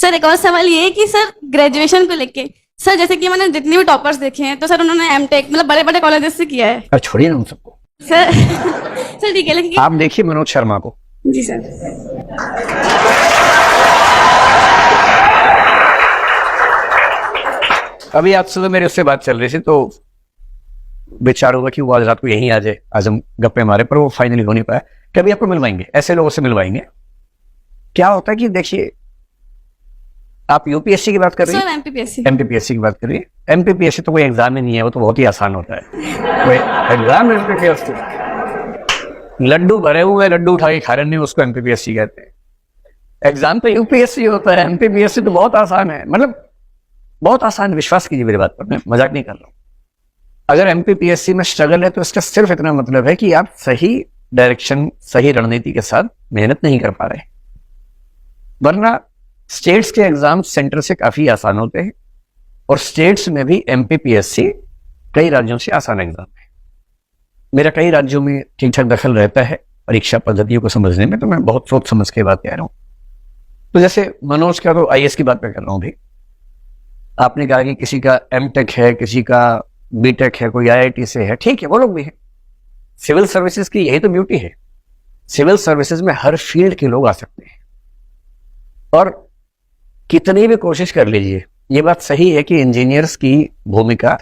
Sir एक और सवाल ये है कि सर ग्रेजुएशन को लेके सर जैसे कि मैंने जितने भी टॉपर्स देखे हैं तो सर उन्होंने एमटेक मतलब बड़े बड़े कॉलेजेस से किया है अब छोड़िए ना उन सबको, सर। सर ठीक है लेकिन आप देखिए मनोज शर्मा को। जी सर। अभी आज सुबह मेरे उससे बात चल रही थी तो विचार हुआ कि वो आज रात को यहीं आ जाए, आज हम गप्पे मारे, पर वो फाइनली हो नहीं पाया। कभी आपको मिलवाएंगे, ऐसे लोगों से मिलवाएंगे। क्या होता है कि देखिए, आप यूपीएससी की बात कर रही सर हैं, एमपीपीएससी एमपीपीएससी की बात कर रही है। एमपीपीएससी तो कोई एग्जाम ही नहीं है, वो तो बहुत ही आसान होता है। कोई एग्जाम एमपीपीएससी, लड्डू भरे हुए लड्डू उठा के खा रहे नहीं, उसको एमपीपीएससी कहते हैं। एग्जाम तो यूपीएससी होता है, एमपीपीएससी तो बहुत आसान है, मतलब बहुत आसान। विश्वास कीजिए मेरी बात पर, मैं मजाक नहीं कर रहा हूँ। अगर एमपीपीएससी में स्ट्रगल है तो इसका सिर्फ इतना मतलब है कि आप सही डायरेक्शन, सही रणनीति के साथ मेहनत नहीं कर पा रहे। वरना स्टेट्स के एग्जाम सेंटर से काफी आसान होते हैं और स्टेट्स में भी एमपीपीएससी कई राज्यों से आसान एग्जाम है। मेरा कई राज्यों में ठीक ठाक दखल रहता है परीक्षा पद्धतियों को समझने में, तो मैं बहुत सोच समझ के बात कह रहा हूं। तो जैसे मनोज का तो आईएएस की बात मैं कर रहा हूं भी। आपने कहा कि किसी का एमटेक है, किसी का बीटेक है, कोई आईआईटी से है, ठीक है, वो लोग भी हैं। सिविल सर्विसेज की यही तो ब्यूटी है, सिविल सर्विसेज में हर फील्ड के लोग आ सकते हैं। और कितनी भी कोशिश कर लीजिए, ये बात सही है कि इंजीनियर्स की भूमिका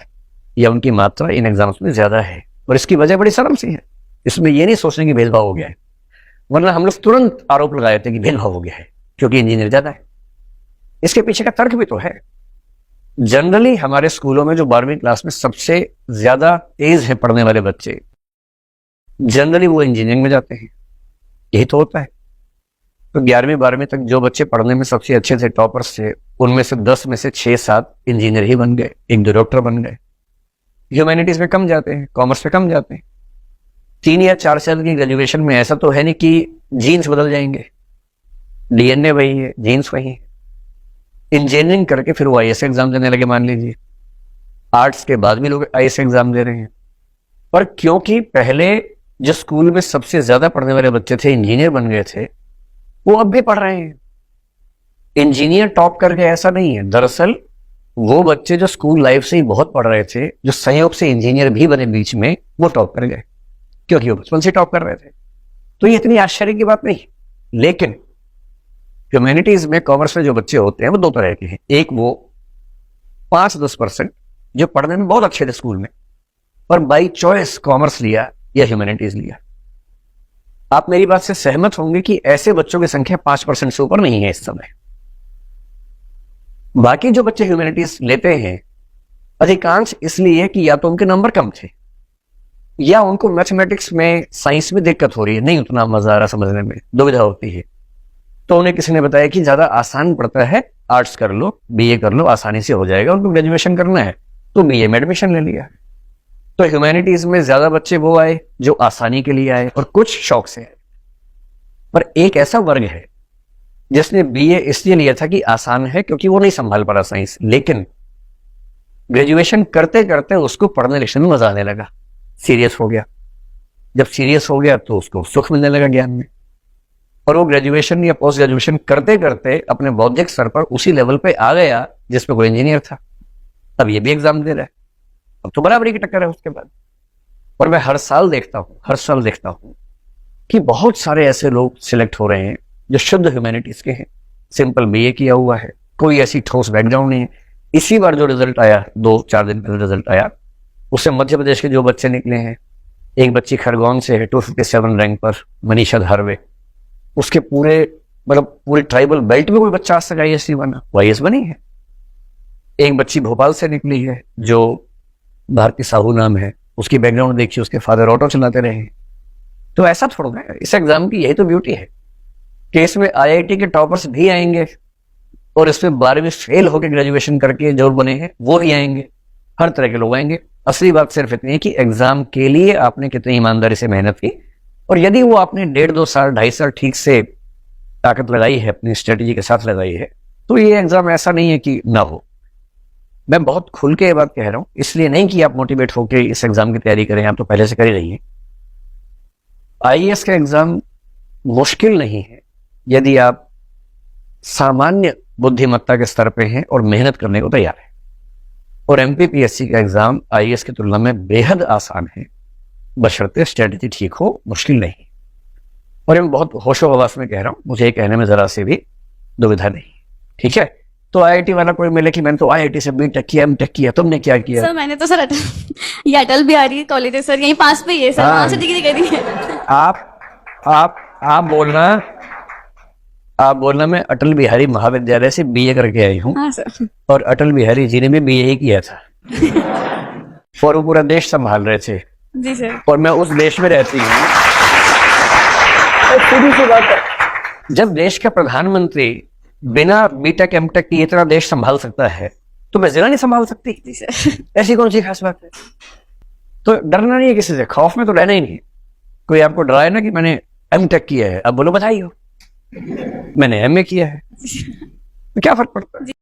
या उनकी मात्रा इन एग्जाम्स में ज्यादा है, और इसकी वजह बड़ी शर्म सी है। इसमें ये नहीं सोचने की भेदभाव हो गया है, वरना हम लोग तुरंत आरोप लगाए थे कि भेदभाव हो गया है क्योंकि इंजीनियर ज्यादा है। इसके पीछे का तर्क भी तो है। जनरली हमारे स्कूलों में जो 12वीं क्लास में सबसे ज्यादा तेज है पढ़ने वाले बच्चे, जनरली वो इंजीनियरिंग में जाते हैं। यही तो होता है। तो 11वीं 12वीं तक जो बच्चे पढ़ने में सबसे अच्छे थे, टॉपर्स थे, उनमें से 10 में से 6-7 इंजीनियर ही बन गए, 1-2 डॉक्टर बन गए। ह्यूमैनिटीज में कम जाते हैं, कॉमर्स में कम जाते हैं। 3 या 4 साल की ग्रेजुएशन में ऐसा तो है नहीं कि जीन्स बदल जाएंगे, डीएनए वही है, जीन्स वही है। इंजीनियरिंग करके फिर वो आईएएस एग्जाम देने लगे, मान लीजिए। आर्ट्स के बाद भी लोग आईएएस एग्जाम दे रहे हैं। पर क्योंकि पहले जो स्कूल में सबसे ज्यादा पढ़ने वाले बच्चे थे इंजीनियर बन गए थे, वो अब भी पढ़ रहे हैं। इंजीनियर टॉप कर गए ऐसा नहीं है। दरअसल वो बच्चे जो स्कूल लाइफ से ही बहुत पढ़ रहे थे, जो संयोग से इंजीनियर भी बने बीच में, वो टॉप कर गए क्योंकि वो बचपन से टॉप कर रहे थे। तो ये इतनी आश्चर्य की बात नहीं। लेकिन ह्यूमैनिटीज में, कॉमर्स में जो बच्चे होते हैं वो 2 तरह के हैं। एक वो 5-10% जो पढ़ने में बहुत अच्छे थे स्कूल में, पर बाई चॉइस कॉमर्स लिया या ह्यूमैनिटीज लिया। आप मेरी बात से सहमत होंगे कि ऐसे बच्चों की संख्या 5% से ऊपर नहीं है इस समय। बाकी जो बच्चे ह्यूमैनिटीज लेते हैं, अधिकांश इसलिए कि या तो उनके नंबर कम थे या उनको मैथमेटिक्स में, साइंस में दिक्कत हो रही है, नहीं उतना मजा आ रहा समझने में, दुविधा होती है। तो उन्हें किसी ने बताया कि ज्यादा आसान पड़ता है, आर्ट्स कर लो, बीए कर लो, आसानी से हो जाएगा। उनको ग्रेजुएशन करना है तो बीए में एडमिशन ले लिया। तो ह्यूमैनिटीज में ज्यादा बच्चे वो आए जो आसानी के लिए आए और कुछ शौक से आए। पर एक ऐसा वर्ग है जिसने बीए इसलिए लिया था कि आसान है, क्योंकि वो नहीं संभाल पा रहा साइंस, लेकिन ग्रेजुएशन करते करते उसको पढ़ने लिखने में मजा आने लगा, सीरियस हो गया। जब सीरियस हो गया तो उसको सुख मिलने लगा ज्ञान में, और वो ग्रेजुएशन या पोस्ट ग्रेजुएशन करते करते अपने बौद्धिक स्तर पर उसी लेवल पे आ गया जिस पे कोई इंजीनियर था। अब ये भी एग्जाम दे रहा है, अब तो बराबरी की टक्कर है उसके बाद। और मैं हर साल देखता हूं कि बहुत सारे ऐसे लोग सिलेक्ट हो रहे हैं जो शुद्ध ह्यूमैनिटीज के हैं, सिंपल बीए किया हुआ है, कोई ऐसी ठोस बैकग्राउंड नहीं है। इसी बार जो रिजल्ट आया, 2-4 दिन पहले रिजल्ट आया, उससे मध्य प्रदेश के जो बच्चे निकले हैं, एक बच्ची खरगोन से है 257 रैंक पर, मनीषा धारवे। उसके पूरे ट्राइबल बेल्ट में कोई बच्चा आज तक आईएएस नहीं बना, वो आईएएस बनी है। एक बच्ची भोपाल से निकली है जो भारती साहू नाम है, उसकी बैकग्राउंड देखिए, उसके फादर ऑटो चलाते रहे हैं। तो ऐसा थोड़ा है, इस एग्जाम की यही तो ब्यूटी है कि इसमें आईआईटी के टॉपर्स भी आएंगे और इसमें 12वीं फेल होकर ग्रेजुएशन करके जो बने हैं वो ही आएंगे, हर तरह के लोग आएंगे। असली बात सिर्फ इतनी है कि एग्जाम के लिए आपने कितनी ईमानदारी से मेहनत की, और यदि वो आपने 1.5-2 साल 2.5 साल ठीक से ताकत लगाई है, अपनी स्ट्रेटेजी के साथ लगाई है, तो ये एग्जाम ऐसा नहीं है कि ना हो। मैं बहुत खुल के ये बात कह रहा हूं, इसलिए नहीं कि आप मोटिवेट होकर इस एग्जाम की तैयारी करें, आप तो पहले से कर ही रही हैं। आईएएस का एग्जाम मुश्किल नहीं है यदि आप सामान्य बुद्धिमत्ता के स्तर पे हैं और मेहनत करने को तैयार है। और एमपीपीएससी का एग्जाम आईएएस की तुलना में बेहद आसान है, बशर्ते स्ट्रेटजी ठीक हो, मुश्किल नहीं। और मैं बहुत होशो हवास में कह रहा हूँ, मुझे ये कहने में जरा से भी दुविधा नहीं, ठीक है। तो आईआईटी वाला कोई मिले कि मैंने तो आईआईटी से बीटेक किया, एमटेक किया, तुमने क्या किया? सर मैंने तो सर ये अटल बिहारी कॉलेज है सर, यहीं पास पे ही है सर, हाँ। वहां से डिग्री करी है। आप बोलना मैं अटल बिहारी महाविद्यालय से बीए करके आई हूँ, हाँ सर। और अटल बिहारी जी ने भी बीए ही किया था और वो पूरा देश संभाल रहे थे, जी सर। और मैं उस देश में रहती हूँ। और सीधी सी बात है, जब देश का प्रधानमंत्री बिना बीटेक एमटेक की इतना देश संभाल सकता है, तो मैं जिला नहीं संभाल सकती? जी सर। ऐसी कौन सी खास बात है? तो डरना नहीं है किसी से, खौफ में तो रहना ही नहीं है। कोई आपको डराए ना कि मैंने एमटेक किया है, अब बोलो बधाई हो, मैंने एमए किया है, तो क्या फर्क पड़ता है?